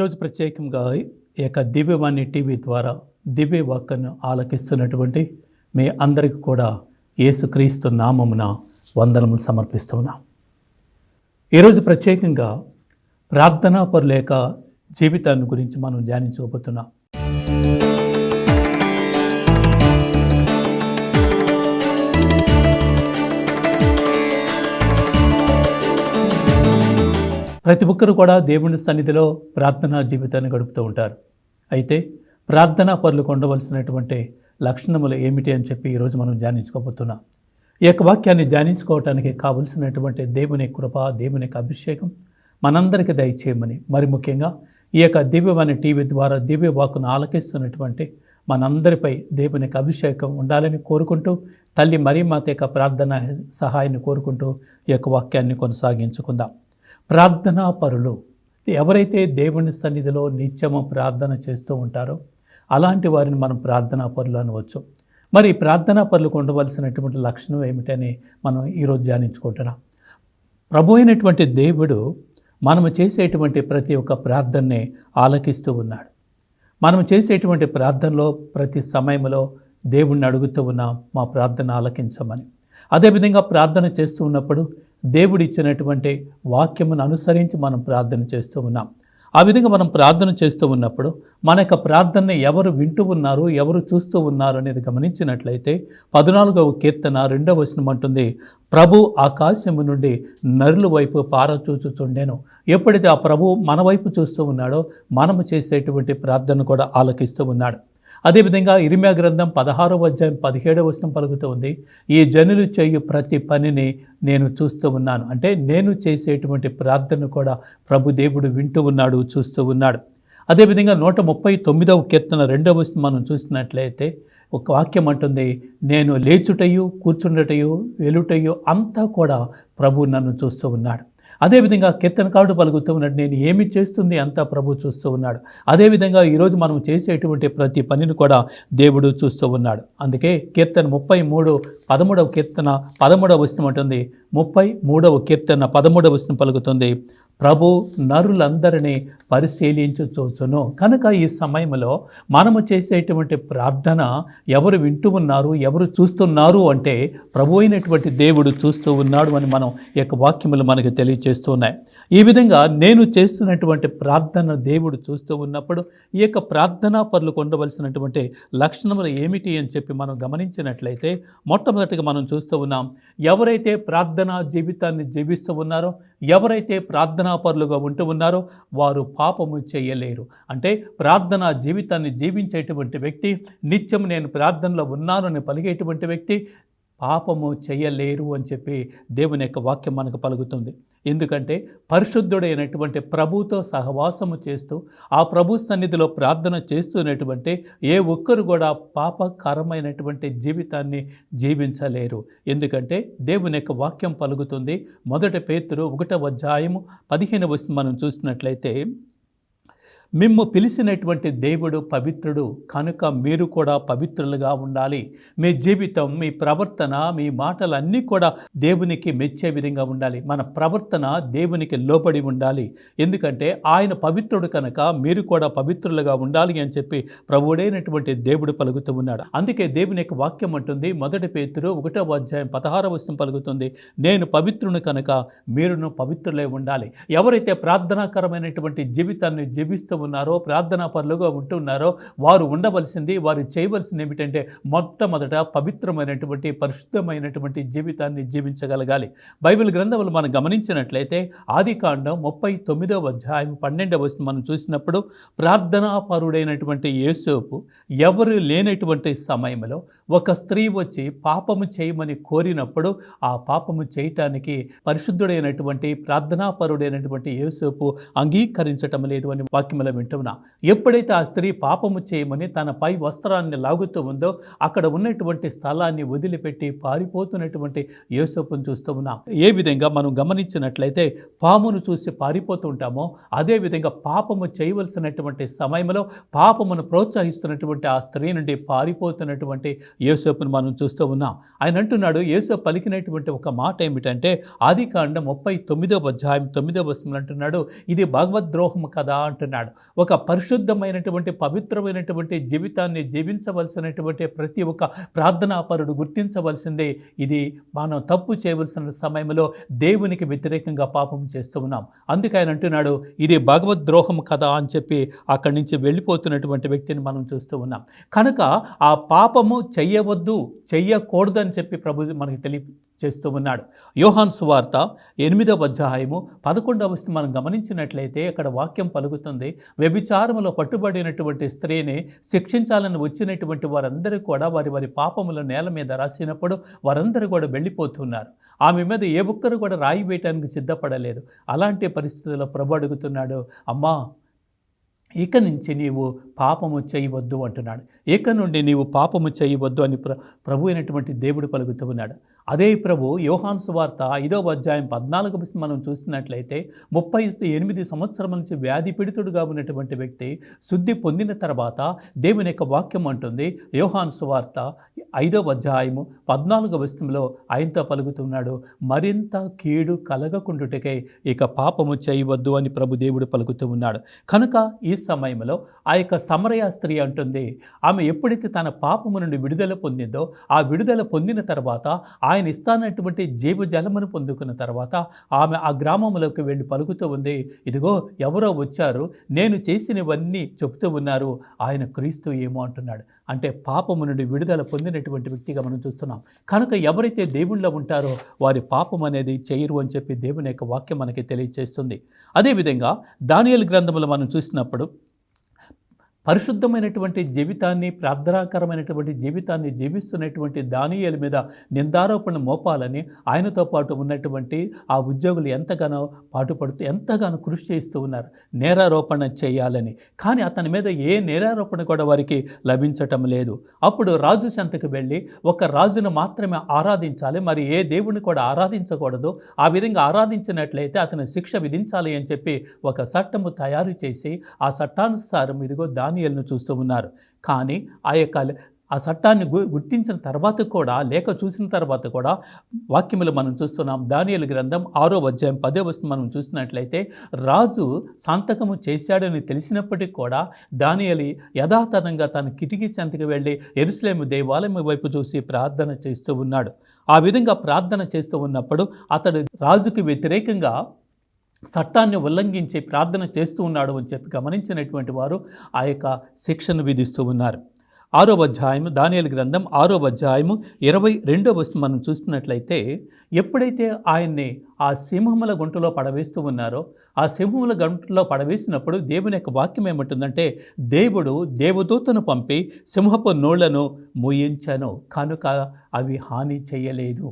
ఈరోజు ప్రత్యేకంగా ఈ యొక్క దివ్యవాణి టీవీ ద్వారా దివ్య వాక్యను ఆలకిస్తున్నటువంటి మీ అందరికీ కూడా యేసుక్రీస్తు నామమున వందనములు సమర్పిస్తున్నా. ఈరోజు ప్రత్యేకంగా ప్రార్థనా పరుల యొక్క జీవితాన్ని గురించి మనం ధ్యానించబోతున్నాం. ప్రతి ఒక్కరు కూడా దేవుని సన్నిధిలో ప్రార్థనా జీవితాన్ని గడుపుతూ ఉంటారు. అయితే ప్రార్థనా పరులకు ఉండవలసినటువంటి లక్షణములు ఏమిటి అని చెప్పి ఈరోజు మనం ధ్యానించుకోబోతున్నాం. ఈ యొక్క వాక్యాన్ని ధ్యానించుకోవటానికి కావలసినటువంటి దేవుని కృప, దేవుని యొక్క అభిషేకం మనందరికీ దయచేయమని, మరి ముఖ్యంగా ఈ యొక్క దివ్యవాణి టీవీ ద్వారా దివ్య వాక్కును ఆలకిస్తున్నటువంటి మనందరిపై దేవుని యొక్క అభిషేకం ఉండాలని కోరుకుంటూ, తల్లి మరియమాత యొక్క ప్రార్థన సహాయాన్ని కోరుకుంటూ ఈ యొక్క వాక్యాన్ని కొనసాగించుకుందాం. ప్రార్థనా పరులు ఎవరైతే దేవుని సన్నిధిలో నిత్యము ప్రార్థన చేస్తూ ఉంటారో అలాంటి వారిని మనం ప్రార్థనా పరులు అనవచ్చు. మరి ప్రార్థనా పరులకు ఉండవలసినటువంటి లక్షణం ఏమిటని మనం ఈరోజు ధ్యానించుకుంటున్నాం. ప్రభు అయినటువంటి దేవుడు మనము చేసేటువంటి ప్రతి ఒక్క ప్రార్థనని ఆలకిస్తూ ఉన్నాడు. మనం చేసేటువంటి ప్రార్థనలో ప్రతి సమయంలో దేవుణ్ణి అడుగుతూ ఉన్నాం, మా ప్రార్థన ఆలకించమని. అదేవిధంగా ప్రార్థన చేస్తూ ఉన్నప్పుడు దేవుడు ఇచ్చినటువంటి వాక్యమును అనుసరించి మనం ప్రార్థన చేస్తూ ఉన్నాం. ఆ విధంగా మనం ప్రార్థన చేస్తూ ఉన్నప్పుడు మన యొక్క ప్రార్థనని ఎవరు వింటూ ఉన్నారు, ఎవరు చూస్తూ ఉన్నారు అనేది గమనించినట్లయితే 14వ కీర్తన 2వ వచనం అంటుంది, ప్రభు ఆకాశము నుండి నరుల వైపు పారచూచుచుండెను. ఎప్పుడైతే ఆ ప్రభు మన వైపు చూస్తూ ఉన్నాడో మనము చేసేటువంటి ప్రార్థన కూడా ఆలకిస్తూ ఉన్నాడు. అదేవిధంగా ఇర్మీయా గ్రంథం 16వ అధ్యాయం 17వ వచనం పలుకుతూ ఉంది, ఈ జనులు చేయు ప్రతి పనిని నేను చూస్తూ ఉన్నాను. అంటే నేను చేసేటువంటి ప్రార్థన కూడా ప్రభు దేవుడు వింటూ ఉన్నాడు, చూస్తూ ఉన్నాడు. అదేవిధంగా 139వ కీర్తన 2వ వచనం మనం చూసినట్లయితే ఒక వాక్యం అంటుంది, నేను లేచుటయు కూర్చుండటయు వెలుటయు అంతా కూడా ప్రభు నన్ను చూస్తూ ఉన్నాడు. అదేవిధంగా కీర్తనకారుడు పలుకుతూ ఉన్నాడు, నేను ఏమి చేస్తుంది అంతా ప్రభు చూస్తూ ఉన్నాడు. అదేవిధంగా ఈరోజు మనం చేసేటువంటి ప్రతి పనిని కూడా దేవుడు చూస్తూ ఉన్నాడు. అందుకే కీర్తన 13వ కీర్తన 13వ వచనం అంటుంది, 33వ కీర్తన 13వ వచనం పలుకుతుంది, ప్రభు నరులందరినీ పరిశీలించుచూచును. కనుక ఈ సమయంలో మనము చేసేటువంటి ప్రార్థన ఎవరు వింటూ ఉన్నారు, ఎవరు చూస్తున్నారు అంటే ప్రభు అయినటువంటి దేవుడు చూస్తూ ఉన్నాడు అని మనం ఈ యొక్క వాక్యములు మనకు తెలియజేస్తున్నాయి. ఈ విధంగా నేను చేస్తున్నటువంటి ప్రార్థన దేవుడు చూస్తూ ఉన్నప్పుడు ఈ యొక్క ప్రార్థనా పరులకు ఉండవలసినటువంటి లక్షణములు ఏమిటి అని చెప్పి మనం గమనించినట్లయితే మొట్టమొదటిగా మనం చూస్తూ ఉన్నాం, ఎవరైతే ప్రార్థనా జీవితాన్ని జీవిస్తూ ఉన్నారో, ఎవరైతే ప్రార్థనా పరులుగా ఉంటూ ఉన్నారో వారు పాపము చేయలేరు. అంటే ప్రార్థనా జీవితాన్ని జీవించేటువంటి వ్యక్తి, నిత్యం నేను ప్రార్థనలో ఉన్నాను అని పలికేటువంటి వ్యక్తి పాపము చేయలేరు అని చెప్పి దేవుని యొక్క వాక్యం మనకు పలుకుతుంది. ఎందుకంటే పరిశుద్ధుడైనటువంటి ప్రభుతో సహవాసము చేస్తూ ఆ ప్రభు సన్నిధిలో ప్రార్థన చేస్తున్నటువంటి ఏ ఒక్కరు కూడా పాపకరమైనటువంటి జీవితాన్ని జీవించలేరు. ఎందుకంటే దేవుని యొక్క వాక్యం పలుకుతుంది. 1 పేతురు 1వ అధ్యాయము 15వ వచనం మనం చూసినట్లయితే, మిమ్ము పిలిచినటువంటి దేవుడు పవిత్రుడు కనుక మీరు కూడా పవిత్రులుగా ఉండాలి. మీ జీవితం, మీ ప్రవర్తన, మీ మాటలన్నీ కూడా దేవునికి మెచ్చే విధంగా ఉండాలి. మన ప్రవర్తన దేవునికి లోబడి ఉండాలి. ఎందుకంటే ఆయన పవిత్రుడు కనుక మీరు కూడా పవిత్రులుగా ఉండాలి అని చెప్పి ప్రభువుడైనటువంటి దేవుడు పలుకుతూ ఉన్నాడు. అందుకే దేవుని యొక్క వాక్యం అంటుంది, 1 పేతురు 1వ అధ్యాయం 16వ వచనం పలుకుతుంది, నేను పవిత్రుని కనుక మీరును పవిత్రులై ఉండాలి. ఎవరైతే ప్రార్థనాకరమైనటువంటి జీవితాన్ని జీవిస్తూ ఉన్నారో, ప్రార్థనా పరులుగా ఉంటున్నారో వారు ఉండవలసింది, వారు చేయవలసింది ఏమిటంటే మొట్టమొదట పవిత్రమైనటువంటి పరిశుద్ధమైనటువంటి జీవితాన్ని జీవించగలగాలి. బైబిల్ గ్రంథంలో మనం గమనించినట్లయితే ఆదికాండం 39వ అధ్యాయం 12వ వచనం మనం చూసినప్పుడు, ప్రార్థనా పరుడైనటువంటి యోసేపు ఎవరు లేనటువంటి సమయంలో ఒక స్త్రీ వచ్చి పాపము చేయమని కోరినప్పుడు ఆ పాపము చేయటానికి పరిశుద్ధుడైనటువంటి ప్రార్థనాపరుడైనటువంటి యోసేపు అంగీకరించటం లేదు అని వాక్యములో వింటున్నా. ఎప్పుడైతే ఆ స్త్రీ పాపము చేయమని తన పై వస్త్రాన్ని లాగుతూ ఉందో అక్కడ ఉన్నటువంటి స్థలాన్ని వదిలిపెట్టి పారిపోతున్నటువంటి యోసేపును చూస్తూ ఉన్నాం. ఏ విధంగా మనం గమనించినట్లయితే పామును చూసి పారిపోతూ ఉంటామో అదేవిధంగా పాపము చేయవలసినటువంటి సమయంలో పాపమును ప్రోత్సహిస్తున్నటువంటి ఆ స్త్రీ నుండి పారిపోతున్నటువంటి యోసేపును మనం చూస్తూ ఉన్నాం. ఆయన అంటున్నాడు, యోసేపు పలికినటువంటి ఒక మాట ఏమిటంటే ఆదికాండం 39వ అధ్యాయం 9వ వచనం అంటున్నాడు, ఇది భగవద్ద్రోహము కదా అంటున్నాడు. ఒక పరిశుద్ధమైనటువంటి పవిత్రమైనటువంటి జీవితాన్ని జీవించవలసినటువంటి ప్రతి ఒక్క ప్రార్థనాపరుడు గుర్తించవలసిందే. ఇది మనం తప్పు చేయవలసిన సమయంలో దేవునికి వ్యతిరేకంగా పాపం చేస్తూ ఉన్నాం. అందుకే ఆయన అంటున్నాడు, ఇది భగవద్ద్రోహం కదా అని చెప్పి అక్కడి నుంచి వెళ్ళిపోతున్నటువంటి వ్యక్తిని మనం చూస్తూ ఉన్నాం. కనుక ఆ పాపము చెయ్యవద్దు, చెయ్యకూడదు అని చెప్పి ప్రభు మనకి చేస్తూ ఉన్నాడు. యోహాను సువార్త 8వ అధ్యాయము 11వ వచనం మనం గమనించినట్లయితే అక్కడ వాక్యం పలుకుతుంది, వ్యభిచారములో పట్టుబడినటువంటి స్త్రీని శిక్షించాలని వచ్చినటువంటి వారందరూ కూడా వారి వారి పాపముల నేల మీద రాసినప్పుడు వారందరూ కూడా వెళ్ళిపోతున్నారు. ఆమె మీద ఏ ఒక్కరు కూడా రాయి వేయటానికి సిద్ధపడలేదు. అలాంటి పరిస్థితుల్లో ప్రభు అడుగుతున్నాడు, అమ్మా ఇక నుంచి నీవు పాపము చేయవద్దు అంటున్నాడు. ఇక నుండి నీవు పాపము చేయవద్దు అని ప్రభు అయినటువంటి దేవుడు పలుకుతూ ఉన్నాడు. అదే ప్రభు యోహాను సువార్త 5వ అధ్యాయం 14వ వచనం మనం చూస్తున్నట్లయితే 38 సంవత్సరాల నుంచి వ్యాధి పీడితుడుగా ఉన్నటువంటి వ్యక్తి శుద్ధి పొందిన తర్వాత దేవుని యొక్క వాక్యం అంటుంది, యోహాను సువార్త 5వ అధ్యాయము 14వ వచనంలో ఆయనతో పలుకుతున్నాడు, మరింత కీడు కలగకుండుటకై ఇక పాపము చేయవద్దు అని ప్రభు దేవుడు పలుకుతూ ఉన్నాడు. కనుక ఈ సమయంలో ఆ యొక్క సమరయ స్త్రీ అంటుంది, ఆమె ఎప్పుడైతే తన పాపము నుండి విడుదల పొందిందో ఆ విడుదల పొందిన తర్వాత ఆయన ఇస్తానటువంటి జీవజలమును పొందుకున్న తర్వాత ఆమె ఆ గ్రామంలోకి వెళ్ళి పలుకుతూ ఉంది, ఇదిగో ఎవరో వచ్చారు, నేను చేసినవన్నీ చెప్తూ ఉన్నారు, ఆయన క్రీస్తు ఏమో అంటున్నాడు. అంటే పాపము నుండి విడుదల పొందినటువంటి వ్యక్తిగా మనం చూస్తున్నాం. కనుక ఎవరైతే దేవుళ్ళో ఉంటారో వారి పాపం అనేది చేయరు అని చెప్పి దేవుని యొక్క వాక్యం మనకి తెలియజేస్తుంది. అదేవిధంగా దానియేలు గ్రంథంలో మనం చూసినప్పుడు పరిశుద్ధమైనటువంటి జీవితాన్ని, ప్రార్థనాకరమైనటువంటి జీవితాన్ని జీవిస్తున్నటువంటి దానియేలు మీద నిందారోపణ మోపాలని ఆయనతో పాటు ఉన్నటువంటి ఆ ఉద్యోగులు ఎంతగానో పాటుపడుతూ ఎంతగానో కృషి చేస్తూ ఉన్నారు, నేరారోపణ చేయాలని. కానీ అతని మీద ఏ నేరారోపణ కూడా వారికి లభించటం లేదు. అప్పుడు రాజు చెంతకు వెళ్ళి ఒక రాజును మాత్రమే ఆరాధించాలి, మరి ఏ దేవుని కూడా ఆరాధించకూడదు, ఆ విధంగా ఆరాధించినట్లయితే అతను శిక్ష విధించాలి అని చెప్పి ఒక చట్టము తయారు చేసి ఆ చట్టానుసారం ఇదిగో దానియేలును చూస్తూ ఉన్నారు. కానీ ఆ చట్టాన్ని గుర్తించిన తర్వాత కూడా, లేక చూసిన తర్వాత కూడా వాక్యములు మనం చూస్తున్నాం. దానియేలు గ్రంథం 6వ అధ్యాయం 10వ వచనం మనం చూసినట్లయితే రాజు సంతకము చేశాడని తెలిసినప్పటికీ కూడా దానియేలు యథాతథంగా తన కిటికీ చెంతకు వెళ్ళి యెరూషలేము దేవాలయం వైపు చూసి ప్రార్థన చేస్తూ ఉన్నాడు. ఆ విధంగా ప్రార్థన చేస్తూ ఉన్నప్పుడు అతడు రాజుకు వ్యతిరేకంగా చట్టాన్ని ఉల్లంఘించి ప్రార్థన చేస్తూ ఉన్నాడు అని చెప్పి గమనించినటువంటి వారు ఆ యొక్క శిక్షను విధిస్తూ ఉన్నారు. 6వ అధ్యాయము దానియేలు గ్రంథం 6వ అధ్యాయము 22వ వచనం మనం చూస్తున్నట్లయితే ఎప్పుడైతే ఆయన్ని ఆ సింహముల గుంటలో పడవేస్తూ ఉన్నారో ఆ సింహముల గుంటలో పడవేసినప్పుడు దేవుని యొక్క వాక్యం ఏమంటుందంటే, దేవుడు దేవదూతను పంపి సింహపు నోళ్లను మూయించను, కనుక అవి హాని చేయలేదు.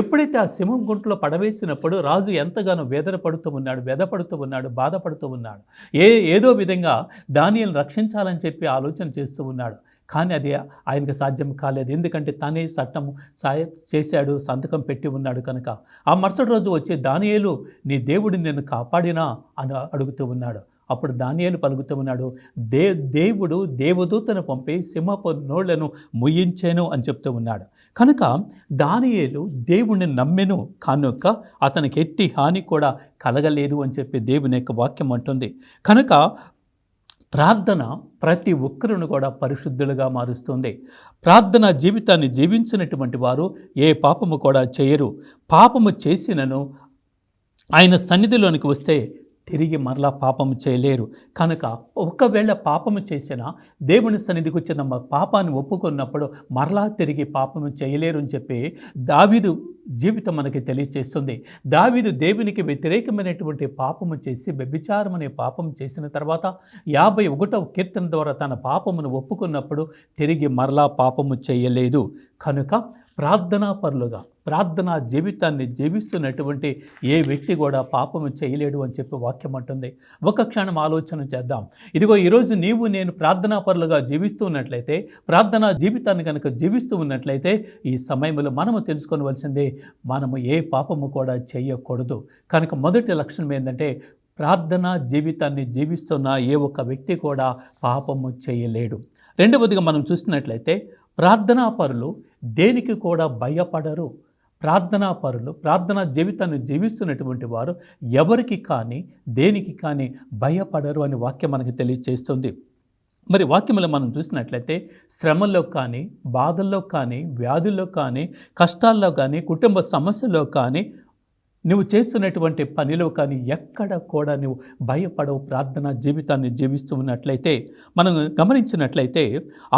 ఎప్పుడైతే ఆ సింహం గుంటలో పడవేసినప్పుడు రాజు ఎంతగానో వ్యధపడుతూ ఉన్నాడు, బాధపడుతూ ఉన్నాడు. ఏదో విధంగా దానియేలును రక్షించాలని చెప్పి ఆలోచన చేస్తూ ఉన్నాడు. కానీ అది ఆయనకు సాధ్యం కాలేదు. ఎందుకంటే తనే చట్టము చేశాడు, సంతకం పెట్టి ఉన్నాడు కనుక. ఆ మరుసటి రోజు వచ్చి దానియేలు, నీ దేవుడు నిన్ను కాపాడినా అని అడుగుతూ ఉన్నాడు. అప్పుడు దానియేలు పలుకుతూ ఉన్నాడు, దేవుడు దేవదూతను పంపి సింహపు నోళ్లను ముయ్యించాను అని చెప్తూ ఉన్నాడు. కనుక దానియేలు దేవుణ్ణి నమ్మెను కనుక అతనికి ఎట్టి హాని కూడా కలగలేదు అని చెప్పి దేవుని యొక్క వాక్యం అంటుంది. కనుక ప్రార్థన ప్రతి ఒక్కరిని కూడా పరిశుద్ధులుగా మారుస్తుంది. ప్రార్థన జీవితాన్ని జీవించినటువంటి వారు ఏ పాపము కూడా చేయరు. పాపము చేసినను ఆయన సన్నిధిలోనికి వస్తే తిరిగి మరలా పాపము చేయలేరు. కనుక ఒకవేళ పాపము చేసినా దేవుని సన్నిధికి వచ్చిన పాపాన్ని ఒప్పుకున్నప్పుడు మరలా తిరిగి పాపము చేయలేరు అని చెప్పి దావీదు జీవితం మనకి తెలియచేస్తుంది. దావీదు దేవునికి వ్యతిరేకమైనటువంటి పాపము చేసి వ్యభిచారం అనే పాపం చేసిన తర్వాత 51వ కీర్తన ద్వారా తన పాపమును ఒప్పుకున్నప్పుడు తిరిగి మరలా పాపము చేయలేదు. కనుక ప్రార్థనాపరులుగా ప్రార్థనా జీవితాన్ని జీవిస్తున్నటువంటి ఏ వ్యక్తి కూడా పాపము చేయలేడు అని చెప్పి వాక్యం అంటుంది. ఒక క్షణం ఆలోచన చేద్దాం. ఇదిగో ఈరోజు నీవు నేను ప్రార్థనాపరులుగా జీవిస్తూ ఉన్నట్లయితే, ప్రార్థనా జీవితాన్ని కనుక జీవిస్తూ ఉన్నట్లయితే ఈ సమయంలో మనము తెలుసుకోవలసిందే, మనము ఏ పాపము కూడా చేయకూడదు. కనుక మొదటి లక్షణం ఏంటంటే, ప్రార్థనా జీవితాన్ని జీవిస్తున్న ఏ ఒక్క వ్యక్తి కూడా పాపము చేయలేడు. రెండవదిగా మనం చూస్తున్నట్లయితే ప్రార్థనాపరులు దేనికి కూడా భయపడరు. ప్రార్థనా పరులు, ప్రార్థనా జీవితాన్ని జీవిస్తున్నటువంటి వారు ఎవరికి కానీ దేనికి కానీ భయపడరు అని వాక్యం మనకి తెలియజేస్తుంది. మరి వాక్యంలో మనం చూసినట్లయితే శ్రమల్లో కానీ, బాధల్లో కానీ, వ్యాధుల్లో కానీ, కష్టాల్లో కానీ, కుటుంబ సమస్యల్లో కానీ, నువ్వు చేస్తున్నటువంటి పనిలో కానీ ఎక్కడ కూడా నువ్వు భయపడవు. ప్రార్థనా జీవితాన్ని జీవిస్తూ ఉన్నట్లయితే మనం గమనించినట్లయితే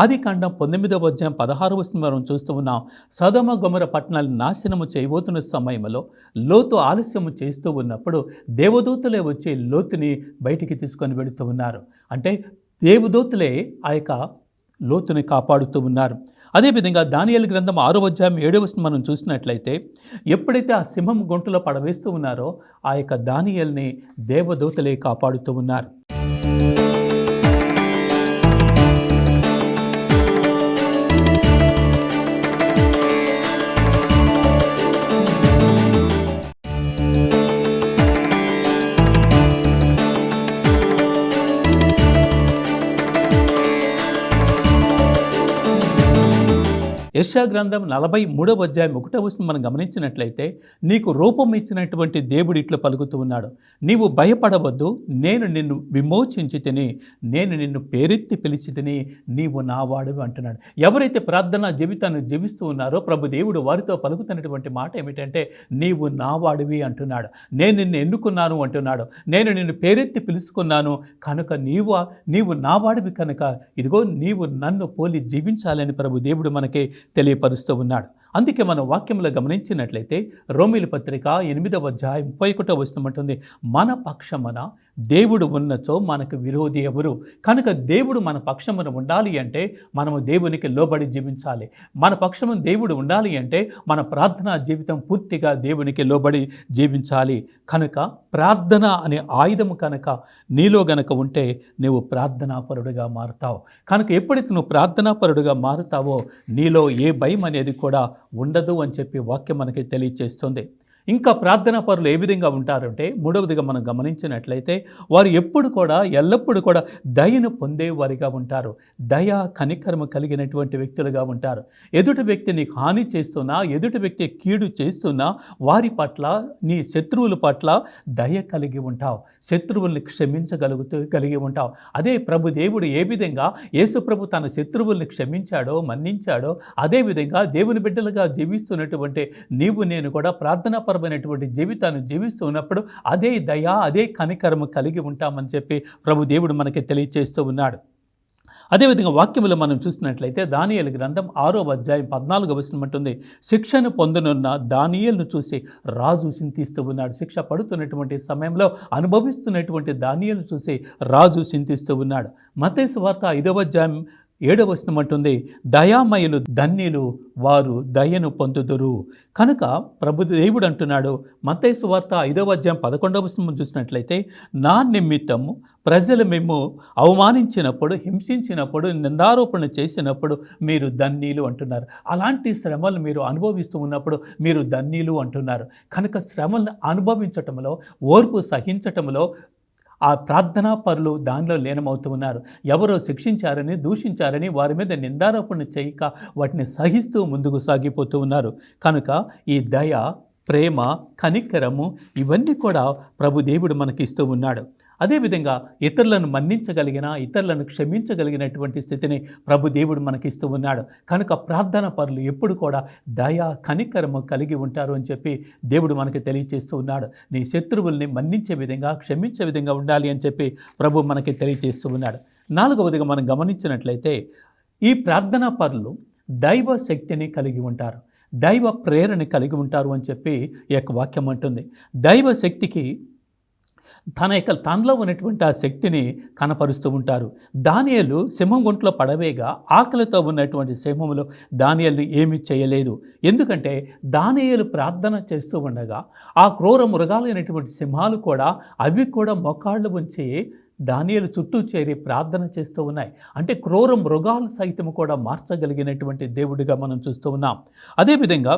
ఆదికాండం 19వ అధ్యాయం 16వ వచనం మనం చూస్తూ ఉన్నాం. సొదొమ గొమొర్రా పట్టణాలను నాశనము చేయబోతున్న సమయంలో లోతు ఆలస్యము చేస్తూ ఉన్నప్పుడు దేవదూతలే వచ్చి లోతుని బయటికి తీసుకొని వెళుతూ ఉన్నారు. అంటే దేవదూతలే ఆ యొక్క లోతుని కాపాడుతూ ఉన్నారు. అదేవిధంగా దానియేలు గ్రంథం 6వ అధ్యాయం 7వ వచనం మనం చూసినట్లయితే ఎప్పుడైతే ఆ సింహం గొంతులో పడవేస్తూ ఉన్నారో ఆ యొక్క దానియేలుని దేవదూతలే కాపాడుతూ ఉన్నారు. యెషయా గ్రంథం 43వ అధ్యాయం 1వ వచనం మనం గమనించినట్లయితే నీకు రూపం ఇచ్చినటువంటి దేవుడు ఇట్లా పలుకుతూ ఉన్నాడు, నీవు భయపడవద్దు, నేను నిన్ను విమోచించి తిని, నేను నిన్ను పేరెత్తి పిలిచి తిని, నీవు నా వాడివి అంటున్నాడు. ఎవరైతే ప్రార్థనా జీవితాన్ని జీవిస్తూ ఉన్నారో ప్రభు దేవుడు వారితో పలుకుతున్నటువంటి మాట ఏమిటంటే నీవు నా వాడివి అంటున్నాడు. నేను నిన్ను ఎన్నుకున్నాను అంటున్నాడు. నేను నిన్ను పేరెత్తి పిలుచుకున్నాను కనుక నీవు నా వాడివి కనుక ఇదిగో నీవు నన్ను పోలి జీవించాలని ప్రభు దేవుడు మనకి తెలియపరుస్తూ ఉన్నాడు. అందుకే మనం వాక్యంలో గమనించినట్లయితే రోమీయుల పత్రిక 8వ అధ్యాయం 31వ వచనం అంటుంది, మన పక్షమున దేవుడు ఉన్నచో మనకు విరోధి ఎవరు? కనుక దేవుడు మన పక్షమున ఉండాలి అంటే మనము దేవునికి లోబడి జీవించాలి. మన పక్షమున దేవుడు ఉండాలి అంటే మన ప్రార్థనా జీవితం పూర్తిగా దేవునికి లోబడి జీవించాలి. కనుక ప్రార్థన అనే ఆయుధము కనుక నీలో గనక ఉంటే నువ్వు ప్రార్థనాపరుడుగా మారుతావు. కనుక ఎప్పుడైతే నువ్వు ప్రార్థనాపరుడుగా మారుతావో నీలో ఏ భయం అనేది కూడా ఉండదు అని చెప్పి వాక్యం మనకి తెలియజేస్తుంది. ఇంకా ప్రార్థనా పరులు ఏ విధంగా ఉంటారంటే మూడవదిగా మనం గమనించినట్లయితే వారు ఎల్లప్పుడూ కూడా దయను పొందేవారిగా ఉంటారు. దయ కనికరము కలిగినటువంటి వ్యక్తులుగా ఉంటారు. ఎదుటి వ్యక్తి నీకు హాని చేస్తున్నా, ఎదుటి వ్యక్తి కీడు చేస్తున్నా వారి పట్ల, నీ శత్రువుల పట్ల దయ కలిగి ఉంటావు. శత్రువుల్ని కలిగి ఉంటావు. అదే ప్రభు దేవుడు ఏ విధంగా యేసు ప్రభు తన శత్రువుల్ని క్షమించాడో, మన్నించాడో అదేవిధంగా దేవుని బిడ్డలుగా జీవిస్తున్నటువంటి నీవు నేను కూడా ప్రార్థనాపరమైనటువంటి జీవితాన్ని జీవిస్తూ ఉన్నప్పుడు అదే దయ, అదే కనికరము కలిగి ఉంటామని చెప్పి ప్రభు దేవుడు మనకి తెలియజేస్తూ ఉన్నాడు. అదేవిధంగా వాక్యములో మనం చూసినట్లయితే దానియేలు గ్రంథం 6వ అధ్యాయం 14వ వచనం అంటుంది, శిక్షను పొందనున్న దానియేలును చూసి రాజు చింతిస్తూ ఉన్నాడు. శిక్ష పడుతున్నటువంటి సమయంలో అనుభవిస్తున్నటువంటి దానియేలును చూసి రాజు చింతిస్తూ ఉన్నాడు. మత్తయి సువార్త 5వ అధ్యాయం 7వ వచనం అంటుంది, దయామయులు ధన్యులు, వారు దయను పొందుదురు. కనుక ప్రభు దేవుడు అంటున్నాడు మత్తయి సువార్త 5వ అధ్యాయం 11వ వచనం చూసినట్లయితే, నా నిమిత్తము ప్రజలు మేము అవమానించినప్పుడు, హింసించినప్పుడు, నిందారోపణ చేసినప్పుడు మీరు ధన్యులు అంటున్నారు. అలాంటి శ్రమలు మీరు అనుభవిస్తూ ఉన్నప్పుడు మీరు ధన్యులు అంటున్నారు. కనుక శ్రమలను అనుభవించటంలో, ఓర్పు సహించటంలో ఆ ప్రార్థనా పరులు దానిలో లీనమవుతూ ఉన్నారు. ఎవరో శిక్షించారని, దూషించారని వారి మీద నిందారోపణ చేయక వాటిని సహిస్తూ ముందుకు సాగిపోతూ ఉన్నారు. కనుక ఈ దయ, ప్రేమ, కనికరము ఇవన్నీ కూడా ప్రభు దేవుడు మనకి ఇస్తూ ఉన్నాడు. అదేవిధంగా ఇతరులను మన్నించగలిగిన, ఇతరులను క్షమించగలిగినటువంటి స్థితిని ప్రభు దేవుడు మనకిస్తూ ఉన్నాడు. కనుక ప్రార్థన పరులు ఎప్పుడు కూడా దయ, కనికరము కలిగి ఉంటారు అని చెప్పి దేవుడు మనకి తెలియజేస్తూ ఉన్నాడు. నీ శత్రువుల్ని మన్నించే విధంగా, క్షమించే విధంగా ఉండాలి అని చెప్పి ప్రభు మనకి తెలియజేస్తూ ఉన్నాడు. 4వదిగా మనం గమనించినట్లయితే ఈ ప్రార్థనా పరులు దైవ శక్తిని కలిగి ఉంటారు, దైవ ప్రేరణ కలిగి ఉంటారు అని చెప్పి ఈ యొక్క వాక్యం అంటుంది. దైవ శక్తికి తనలో ఉన్నటువంటి ఆ శక్తిని కనపరుస్తూ ఉంటారు. దానియేలు సింహం గుంట్లో పడవేగా ఆకలితో ఉన్నటువంటి సింహంలో దానియేలు ఏమీ చేయలేదు. ఎందుకంటే దానియేలు ప్రార్థన చేస్తూ ఉండగా ఆ క్రూర మృగాలైనటువంటి సింహాలు కూడా అవి కూడా మోకాళ్ళు ఉంచి దానియేలు చుట్టూ చేరి ప్రార్థన చేస్తూ ఉన్నాయి. అంటే క్రూర మృగాలు సైతం కూడా మార్చగలిగినటువంటి దేవుడిగా మనం చూస్తూ ఉన్నాం. అదేవిధంగా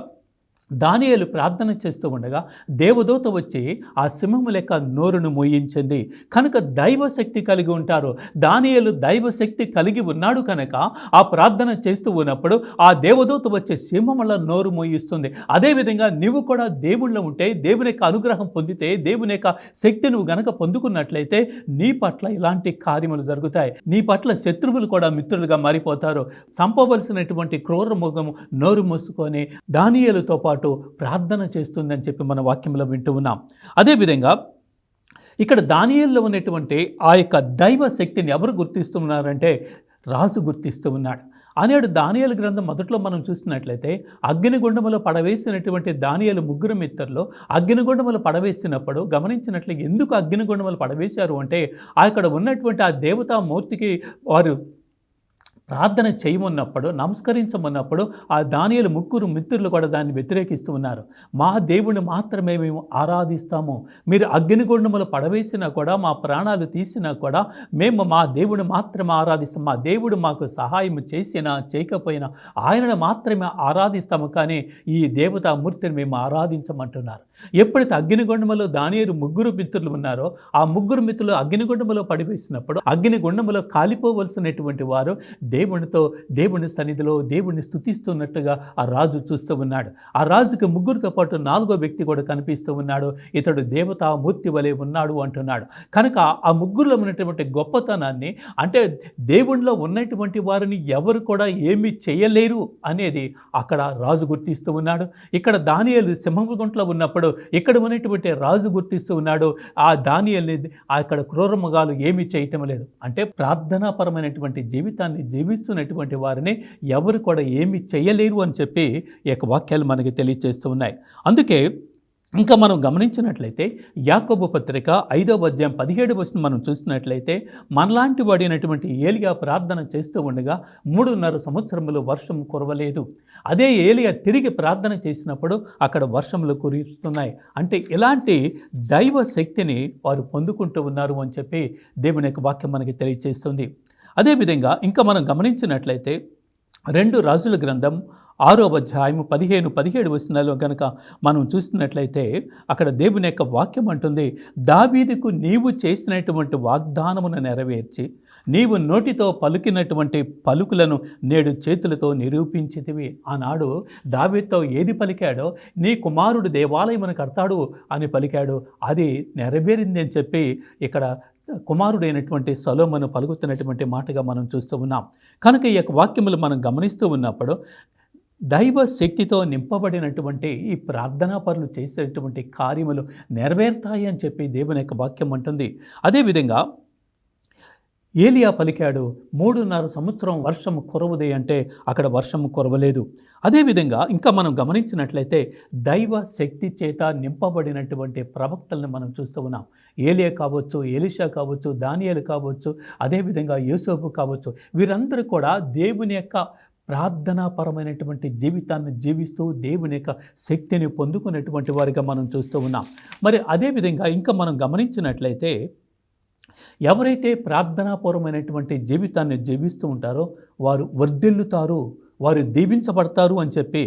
దానియేలు ప్రార్థన చేస్తూ ఉండగా దేవదూత వచ్చి ఆ సింహము లెక్క నోరును మోయించింది. కనుక దైవశక్తి కలిగి ఉంటారు. దానియేలు దైవశక్తి కలిగి ఉన్నాడు కనుక ఆ ప్రార్థన చేస్తూ ఉన్నప్పుడు ఆ దేవదూత వచ్చే సింహముల నోరు మోయిస్తుంది. అదేవిధంగా నువ్వు కూడా దేవుళ్ళో ఉంటే, దేవుని యొక్క అనుగ్రహం పొందితే, దేవుని యొక్క శక్తి నువ్వు గనక పొందుకున్నట్లయితే నీ పట్ల ఇలాంటి కార్యములు జరుగుతాయి. నీ పట్ల శత్రువులు కూడా మిత్రులుగా మారిపోతారు. చంపవలసినటువంటి క్రూర మృగము నోరు మూసుకొని దానియేలుతో పాటు ప్రార్థన చేస్తుందని చెప్పి మన వాక్యంలో వింటూ ఉన్నాం. అదేవిధంగా ఇక్కడ దానియేలులో ఉన్నటువంటి ఆ యొక్క దైవ శక్తిని ఎవరు గుర్తిస్తున్నారంటే రాజు గుర్తిస్తూ ఉన్నాడు. అనేడు దానియేలు గ్రంథం మొదట్లో మనం చూసినట్లయితే అగ్నిగుండములో పడవేసినటువంటి దానియేలు ముగ్గురు మిత్రులు అగ్నిగుండములు పడవేసినప్పుడు గమనించినట్లు ఎందుకు అగ్నిగుండములు పడవేశారు అంటే అక్కడ ఉన్నటువంటి ఆ దేవతామూర్తికి వారు ప్రార్థన చేయమన్నప్పుడు, నమస్కరించమన్నప్పుడు ఆ దానియేలు ముగ్గురు మిత్రులు కూడా దాన్ని వ్యతిరేకిస్తూ ఉన్నారు. మా దేవుడిని మాత్రమే మేము ఆరాధిస్తాము, మీరు అగ్నిగుండములు పడవేసినా కూడా, మా ప్రాణాలు తీసినా కూడా మేము మా దేవుడిని మాత్రమే ఆరాధిస్తాం. మా దేవుడు మాకు సహాయం చేసినా చేయకపోయినా ఆయనను మాత్రమే ఆరాధిస్తాము, కానీ ఈ దేవతామూర్తిని మేము ఆరాధించమంటున్నారు. ఎప్పుడైతే అగ్నిగుండములో దానియేలు ముగ్గురు మిత్రులు ఉన్నారో ఆ ముగ్గురు మిత్రులు అగ్నిగుండములో పడివేసినప్పుడు అగ్నిగుండములో కాలిపోవలసినటువంటి వారు దేవుని సన్నిధిలో దేవుణ్ణి స్తుతిస్తున్నట్టుగా ఆ రాజు చూస్తూ ఉన్నాడు. ఆ రాజుకి ముగ్గురితో పాటు నాలుగో వ్యక్తి కూడా కనిపిస్తూ ఉన్నాడు. ఇతడు దేవతామూర్తి వలె ఉన్నాడు అంటున్నాడు. కనుక ఆ ముగ్గురులో ఉన్నటువంటి గొప్పతనాన్ని, అంటే దేవునిలో ఉన్నటువంటి వారిని ఎవరు కూడా ఏమీ చేయలేరు అనేది అక్కడ రాజు గుర్తిస్తూ ఉన్నాడు. ఇక్కడ దానియేలు సింహగుంట్లో ఉన్నప్పుడు ఇక్కడ ఉన్నటువంటి రాజు గుర్తిస్తూ ఉన్నాడు. ఆ దానియేలుని అక్కడ క్రూరమృగాలు ఏమీ చేయటం లేదు. అంటే ప్రార్థనాపరమైనటువంటి జీవితాన్ని జీవిస్తున్నటువంటి వారిని ఎవరు కూడా ఏమీ చేయలేరు అని చెప్పి ఈ యొక్క వాక్యాలు మనకి తెలియజేస్తూ ఉన్నాయి. అందుకే ఇంకా మనం గమనించినట్లయితే యాకోబు పత్రిక 5వ అధ్యాయం 17వ వచనం మనం చూసినట్లయితే మనలాంటి వాడినటువంటి ఏలియా ప్రార్థన చేస్తూ ఉండగా 3.5 సంవత్సరములు వర్షం కురవలేదు. అదే ఏలియా తిరిగి ప్రార్థన చేసినప్పుడు అక్కడ వర్షములు కురుస్తున్నాయి. అంటే ఇలాంటి దైవ శక్తిని వారు పొందుకుంటూ ఉన్నారు అని చెప్పి దేవుని యొక్క వాక్యం మనకి తెలియజేస్తుంది. అదేవిధంగా ఇంకా మనం గమనించినట్లయితే 2 రాజుల గ్రంథం 6వ అధ్యాయం 15-17 వచనాల్లో కనుక మనం చూసినట్లయితే అక్కడ దేవుని యొక్క వాక్యం అంటుంది, దావీదుకు నీవు చేసినటువంటి వాగ్దానమును నెరవేర్చి నీవు నోటితో పలికినటువంటి పలుకులను నేడు చేతులతో నిరూపించితివి. ఆనాడు దావీదుతో ఏది పలికాడో, నీ కుమారుడు దేవాలయమును కడతాడు అని పలికాడు, అది నెరవేరింది అని చెప్పి ఇక్కడ కుమారుడైనటువంటి సొలొమోను పలుకుతున్నటువంటి మాటగా మనం చూస్తూ ఉన్నాం. కనుక ఈ యొక్క వాక్యములు మనం గమనిస్తూ ఉన్నప్పుడు దైవ శక్తితో నింపబడినటువంటి ఈ ప్రార్థనా పరులు చేసేటువంటి కార్యములు నెరవేరుతాయి అని చెప్పి దేవుని యొక్క వాక్యం అంటుంది. అదేవిధంగా ఏలియా పలికాడు 3.5 సంవత్సరం వర్షం కురవదే అంటే అక్కడ వర్షం కురవలేదు. అదేవిధంగా ఇంకా మనం గమనించినట్లయితే దైవ శక్తి చేత నింపబడినటువంటి ప్రవక్తలను మనం చూస్తూ ఉన్నాం. ఏలియా కావచ్చు, ఎలీషా కావచ్చు, దానియేలు కావచ్చు, అదేవిధంగా యోసేపు కావచ్చు, వీరందరూ కూడా దేవుని యొక్క ప్రార్థనాపరమైనటువంటి జీవితాన్ని జీవిస్తూ దేవుని యొక్క శక్తిని పొందుకునేటువంటి వారిగా మనం చూస్తూ ఉన్నాం. మరి అదేవిధంగా ఇంకా మనం గమనించినట్లయితే ఎవరైతే ప్రార్థనాపూర్వమైనటువంటి జీవితాన్ని జీవిస్తూ ఉంటారో వారు వర్ధిల్లుతారు, వారు దీవించబడతారు అని చెప్పి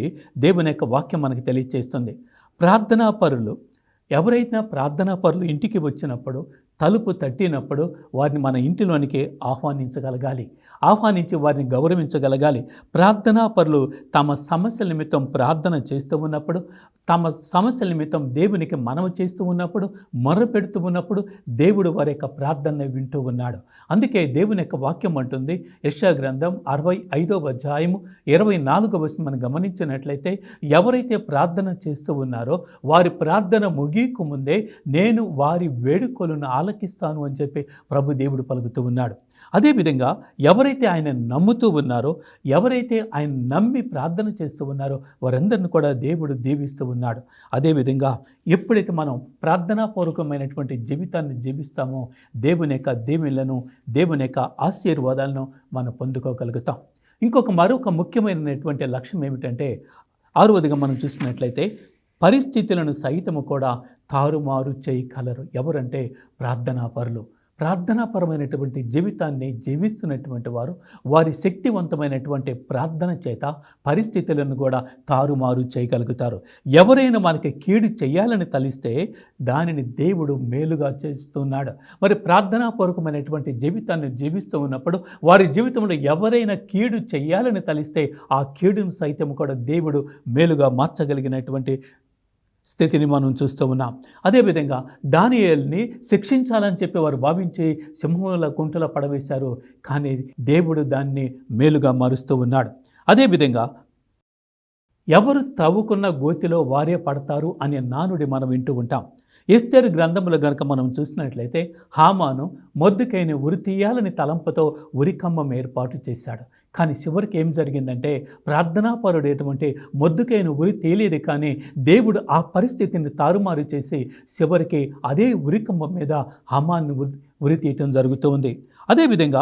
దేవుని యొక్క వాక్యం మనకి తెలియజేస్తుంది. ఎవరైతే ప్రార్థనాపరులు ఇంటికి వచ్చినప్పుడు, తలుపు తట్టినప్పుడు వారిని మన ఇంటిలోనికి ఆహ్వానించి వారిని గౌరవించగలగాలి. ప్రార్థనాపరులు తమ సమస్యల నిమిత్తం ప్రార్థన చేస్తూ ఉన్నప్పుడు, తమ సమస్యల నిమిత్తం దేవునికి మనవి చేస్తూ ఉన్నప్పుడు, మొరపెడుతూ ఉన్నప్పుడు దేవుడు వారి యొక్క ప్రార్థనని వింటూ ఉన్నాడు. అందుకే దేవుని యొక్క వాక్యం అంటుంది, యెషయా గ్రంథం 65వ అధ్యాయము 24వ వచనం మనం గమనించినట్లయితే, ఎవరైతే ప్రార్థన చేస్తూ ఉన్నారో వారి ప్రార్థన ముగియకు ముందే నేను వారి వేడుకలను ఆలకిస్తాను అని చెప్పి ప్రభు దేవుడు పలుకుతూ ఉన్నాడు. అదేవిధంగా ఎవరైతే ఆయన నమ్ముతూ ఉన్నారో, ఎవరైతే ఆయన నమ్మి ప్రార్థన చేస్తూ ఉన్నారో వారందరిని కూడా దేవుడు దీవిస్తూ ఉన్నాడు. అదేవిధంగా ఎప్పుడైతే మనం ప్రార్థనాపూర్వకమైనటువంటి జీవితాన్ని జీవిస్తామో దేవుని యొక్క దీవెనలను, దేవుని యొక్క ఆశీర్వాదాలను మనం పొందుకోగలుగుతాం. మరొక ముఖ్యమైనటువంటి లక్ష్యం ఏమిటంటే 6వదిగా మనం చూసినట్లయితే పరిస్థితులను సైతము కూడా తారుమారు చేయగలరు. ఎవరంటే ప్రార్థనాపరులు. ప్రార్థనాపరమైనటువంటి జీవితాన్ని జీవిస్తున్నటువంటి వారు వారి శక్తివంతమైనటువంటి ప్రార్థన చేత పరిస్థితులను కూడా తారుమారు చేయగలుగుతారు. ఎవరైనా మనకి కీడు చేయాలని తలిస్తే దానిని దేవుడు మేలుగా చేస్తున్నాడు. మరి ప్రార్థనాపూర్వకమైనటువంటి జీవితాన్ని జీవిస్తూ ఉన్నప్పుడు వారి జీవితంలో ఎవరైనా కీడు చేయాలని తలిస్తే ఆ కీడును సైతం కూడా దేవుడు మేలుగా మార్చగలిగినటువంటి స్థితిని మనం చూస్తూ ఉన్నాం. అదేవిధంగా దానియేలుని శిక్షించాలని చెప్పి వారు భావించి సింహముల గుంటలో పడవేశారు, కానీ దేవుడు దాన్ని మేలుగా మారుస్తూ ఉన్నాడు. అదేవిధంగా ఎవరు తవ్వుకున్న గోతిలో వారే పడతారు అనే నానుడి మనం వింటూ ఉంటాం. ఎస్తేరు గ్రంథములో గనుక మనం చూసినట్లయితే హామాను మొర్దెకైని ఉరి తీయాలని తలంపుతో ఉరికమ్మం ఏర్పాటు చేశాడు. కానీ చివరికి ఏం జరిగిందంటే ప్రార్థనాపరుడేటువంటి మొర్దెకైని ఉరి తేలేదు, కానీ దేవుడు ఆ పరిస్థితిని తారుమారు చేసి చివరికి అదే ఉరికమ్మం మీద హామాన్ని ఉరి తీయటం జరుగుతూ ఉంది. అదేవిధంగా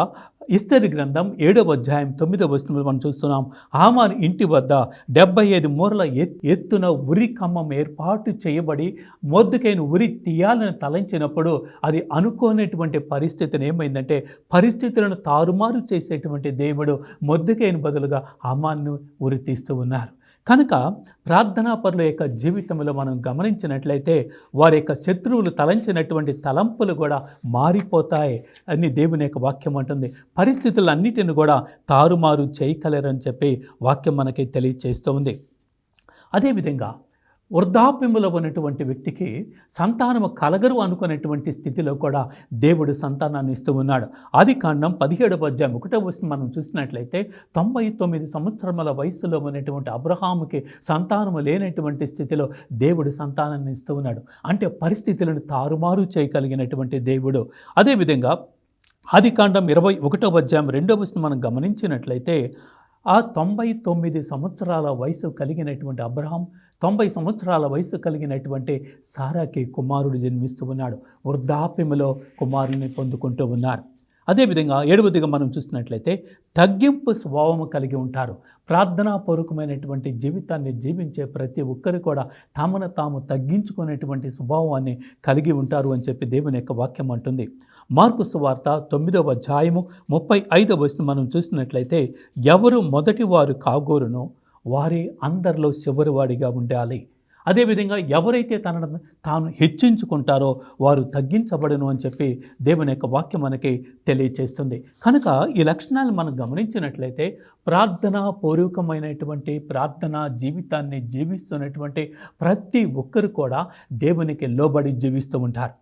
ఎస్తేరు గ్రంథం 7వ అధ్యాయం 9వ వచనంలో మనం చూస్తున్నాం. హామాను ఇంటి వద్ద 75 మూరల ఎత్తున ఉరి కమ్మం ఏర్పాటు చేయబడి మొర్దెకైని ఉరి తీయాలని తలంచినప్పుడు అది అనుకోనటువంటి పరిస్థితిని ఏమైందంటే పరిస్థితులను తారుమారు చేసేటువంటి దేవుడు మొర్దెకైని బదులుగా హామాను ఉరి తీస్తూ ఉన్నారు. కనుక ప్రార్థనాపరుల యొక్క జీవితంలో మనం గమనించినట్లయితే వారి యొక్క శత్రువులు తలంచినటువంటి తలంపులు కూడా మారిపోతాయి అని దేవుని యొక్క వాక్యం అంటుంది. పరిస్థితులన్నిటిని కూడా తారుమారు చేయగలరని చెప్పి వాక్యం మనకి తెలియచేస్తూ ఉంది. అదేవిధంగా వృద్ధాప్యములో ఉన్నటువంటి వ్యక్తికి సంతానము కలగరు అనుకునేటువంటి స్థితిలో కూడా దేవుడు సంతానాన్ని ఇస్తూ ఉన్నాడు. ఆదికాండం 17వ అధ్యాయం 1వ వచనం మనం చూసినట్లయితే 99 సంవత్సరముల వయసులో ఉన్నటువంటి అబ్రహాముకి సంతానము లేనటువంటి స్థితిలో దేవుడు సంతానాన్ని ఇస్తూ ఉన్నాడు. అంటే పరిస్థితులను తారుమారు చేయగలిగినటువంటి దేవుడు. అదేవిధంగా ఆదికాండం 21వ అధ్యాయం 2వ వచనం మనం గమనించినట్లయితే ఆ 99 సంవత్సరాల వయసు కలిగినటువంటి అబ్రహాం 90 సంవత్సరాల వయసు కలిగినటువంటి సారాకి కుమారుడు జన్మిస్తూ ఉన్నాడు. వృద్ధాప్యములో కుమారుని పొందుకుంటూ ఉన్నారు. అదేవిధంగా 7వదిగా మనం చూసినట్లయితే తగ్గింపు స్వభావము కలిగి ఉంటారు. ప్రార్థనాపూర్వకమైనటువంటి జీవితాన్ని జీవించే ప్రతి ఒక్కరు కూడా తమను తాము తగ్గించుకునేటువంటి స్వభావాన్ని కలిగి ఉంటారు అని చెప్పి దేవుని యొక్క వాక్యం అంటుంది. మార్కు సువార్త 9వ అధ్యాయము 35వ వచనం మనం చూసినట్లయితే ఎవరు మొదటి వారు కాగోరునో వారే అందరిలో చివరివాడిగా ఉండాలి. అదేవిధంగా ఎవరైతే తనను తాను హెచ్చించుకుంటారో వారు తగ్గించబడును అని చెప్పి దేవుని యొక్క వాక్యం మనకి తెలియచేస్తుంది. కనుక ఈ లక్షణాలు మనం గమనించినట్లయితే ప్రార్థనాపూర్వకమైనటువంటి ప్రార్థనా జీవితాన్ని జీవిస్తున్నటువంటి ప్రతి ఒక్కరు కూడా దేవునికి లోబడి జీవిస్తూ ఉంటారు.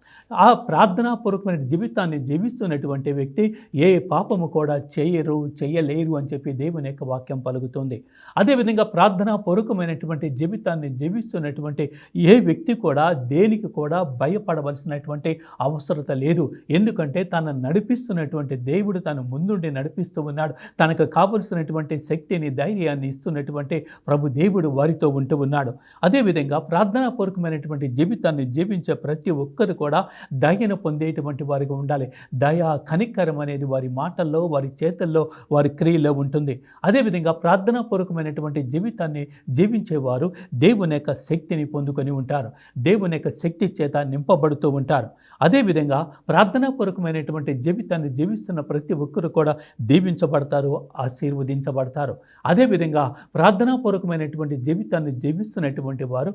ఆ ప్రార్థనాపూర్వకమైన జీవితాన్ని జీవిస్తున్నటువంటి వ్యక్తి ఏ పాపము కూడా చేయలేరు అని చెప్పి దేవుని యొక్క వాక్యం పలుకుతుంది. అదేవిధంగా ప్రార్థనాపూర్వకమైనటువంటి జీవితాన్ని జీవిస్తున్న ఏ వ్యక్తి కూడా దేనికి కూడా భయపడవలసినటువంటి అవసరత లేదు. ఎందుకంటే తనను నడిపిస్తున్నటువంటి దేవుడు తన ముందుండి నడిపిస్తూ ఉన్నాడు. తనకు కావలసినటువంటి శక్తిని ధైర్యాన్ని ఇస్తున్నటువంటి ప్రభు దేవుడు వారితో ఉంటూ ఉన్నాడు. అదేవిధంగా ప్రార్థనాపూర్వకమైనటువంటి జీవితాన్ని జీవించే ప్రతి ఒక్కరు కూడా దయను పొందేటువంటి వారిగా ఉండాలి. దయ కనికరం అనేది వారి మాటల్లో వారి చేతల్లో వారి క్రియల్లో ఉంటుంది. అదేవిధంగా ప్రార్థనాపూర్వకమైనటువంటి జీవితాన్ని జీవించేవారు దేవుని యొక్క శక్తిని పొందుకొని ఉంటారు. దేవుని యొక్క శక్తి చేత నింపబడుతూ ఉంటారు. అదేవిధంగా ప్రార్థనాపూర్వకమైనటువంటి జీవితాన్ని జీవిస్తున్న ప్రతి ఒక్కరు కూడా దీవించబడతారు, ఆశీర్వదించబడతారు. అదేవిధంగా ప్రార్థనాపూర్వకమైనటువంటి జీవితాన్ని జీవిస్తున్నటువంటి వారు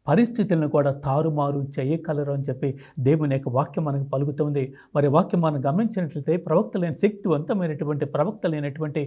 పరిస్థితులను కూడా తారుమారు చేయగలరు అని చెప్పి దేవుని యొక్క వాక్యం మనకు పలుకుతుంది. మరి వాక్యం మనం గమనించినట్లయితే ప్రవక్తలైన శక్తివంతమైనటువంటి ప్రవక్తలైనటువంటి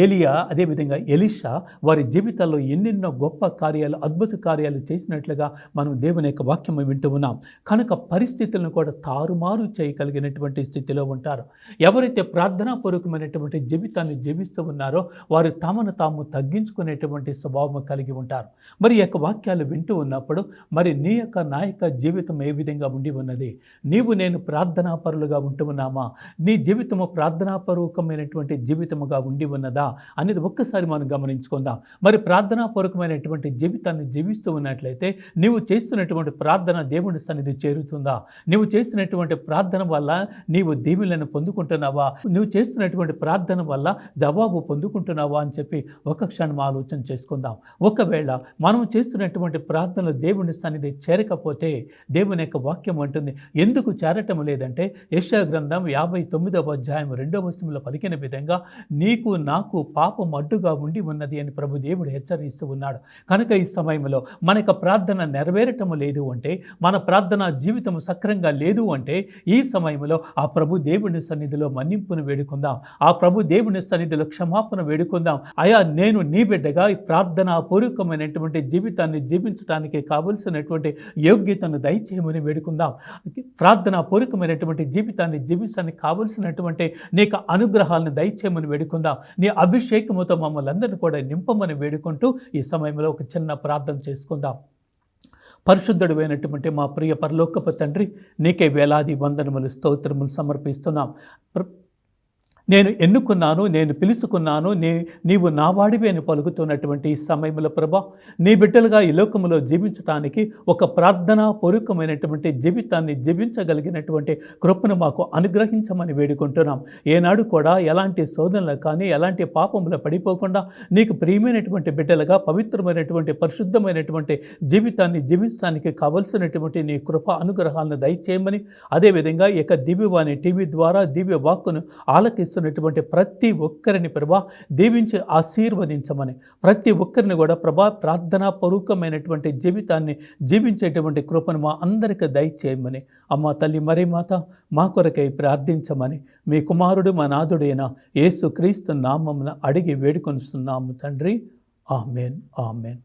ఏలియా అదేవిధంగా ఎలీషా వారి జీవితాల్లో ఎన్నెన్నో గొప్ప కార్యాలు అద్భుత కార్యాలు చేసినట్లుగా మనం దేవుని యొక్క వాక్యం వింటూ ఉన్నాం. కనుక పరిస్థితులను కూడా తారుమారు చేయగలిగినటువంటి స్థితిలో ఉంటారు. ఎవరైతే ప్రార్థనాపూర్వకమైనటువంటి జీవితాన్ని జీవిస్తూ ఉన్నారో వారు తమను తాము తగ్గించుకునేటువంటి స్వభావం కలిగి ఉంటారు. మరి ఈ యొక్క వాక్యాలు వింటూ ఉన్నప్పుడు మరి నీ యొక్క నా యొక్క జీవితం ఏ విధంగా ఉండి ఉన్నది? నీవు నేను ప్రార్థనాపరులుగా ఉంటూ ఉన్నామా? నీ జీవితము ప్రార్థనాపూర్వకమైనటువంటి జీవితముగా ఉండి ఉన్నదా అనేది ఒక్కసారి మనం గమనించుకుందాం. మరి ప్రార్థనాపూర్వకమైనటువంటి జీవితాన్ని జీవిస్తూ ఉన్నట్లయితే నీవు చేస్తున్నటువంటి ప్రార్థన దేవుని సన్నిధి చేరుతుందా? నీవు చేస్తున్నటువంటి ప్రార్థన వల్ల నీవు దీవెనలను పొందుకుంటున్నావా? నువ్వు చేస్తున్నటువంటి ప్రార్థన వల్ల జవాబు పొందుకుంటున్నావా అని చెప్పి ఒక క్షణం ఆలోచన చేసుకుందాం. ఒకవేళ మనం చేస్తున్నటువంటి ప్రార్థనలు దేవుని సన్నిధి చేరకపోతే దేవుని యొక్క వాక్యం అంటుంది. ఎందుకు చేరటం లేదంటే యెషయా గ్రంథం 59వ అధ్యాయం 2వ వచనంలో పలికిన విధంగా నీకు నాకు పాపం అడ్డుగా ఉండి ఉన్నది అని ప్రభు దేవుడు హెచ్చరిస్తూ ఉన్నాడు. కనుక ఈ సమయంలో మన యొక్క ప్రార్థన నెరవేరటం లేదు అంటే, మన ప్రార్థన జీవితం సక్రంగా లేదు అంటే, ఈ సమయంలో ఆ ప్రభు దేవుని సన్నిధిలో మన్నింపును వేడుకుందాం. ఆ ప్రభు దేవుని సన్నిధిలో క్షమాపణ వేడుకుందాం. అయా, నేను నీ బిడ్డగా ఈ ప్రార్థనా పూర్వకమైనటువంటి జీవితాన్ని జీవించడానికి కావలసినటువంటి యోగ్యతను దయచేయమని వేడుకుందాం. ప్రార్థనా పూర్వకమైనటువంటి జీవితాన్ని జీవించడానికి కావలసినటువంటి నీకు అనుగ్రహాలను దయచేయమని వేడుకుందాం. నీ అభిషేకముతో మమ్మల్ని అందరినీ కూడా నింపమని వేడుకుంటూ ఈ సమయంలో ఒక చిన్న ప్రార్థన చేసుకుందాం. పరిశుద్ధుడు అయినటువంటి మా ప్రియ పరలోకపు తండ్రి, నీకే వేలాది వందనములు స్తోత్రములు సమర్పిస్తున్నాం. నేను ఎన్నుకున్నాను, నేను పిలుచుకున్నాను, నీవు నా వాడివి అని పలుకుతున్నటువంటి ఈ సమయంలో ప్రభా, నీ బిడ్డలుగా ఈ లోకములో జీవించడానికి ఒక ప్రార్థనా పూర్వకమైనటువంటి జీవితాన్ని జీవించగలిగినటువంటి కృపను మాకు అనుగ్రహించమని వేడుకుంటున్నాం. ఏనాడు కూడా ఎలాంటి శోధనలు కానీ ఎలాంటి పాపములు పడిపోకుండా నీకు ప్రియమైనటువంటి బిడ్డలుగా పవిత్రమైనటువంటి పరిశుద్ధమైనటువంటి జీవితాన్ని జీవించడానికి కావలసినటువంటి నీ కృప అనుగ్రహాలను దయచేయమని, అదేవిధంగా ఈ యొక్క దివ్యవాణి టీవీ ద్వారా దివ్య వాక్కును ఆలకిస్తున్నటువంటి ప్రతి ఒక్కరిని ప్రభా దీవించి ఆశీర్వదించమని, ప్రతి ఒక్కరిని కూడా ప్రభా ప్రార్థనా పూర్వకమైనటువంటి జీవితాన్ని జీవించేటువంటి కృపను మా అందరికీ దయచేయమని, అమ్మ తల్లి మరి మాత మా కొరకై ప్రార్థించమని మీ కుమారుడు మా నాథుడైన యేసు క్రీస్తు నామమున అడిగి వేడుకొనిస్తున్నాము తండ్రి. Amen, amen.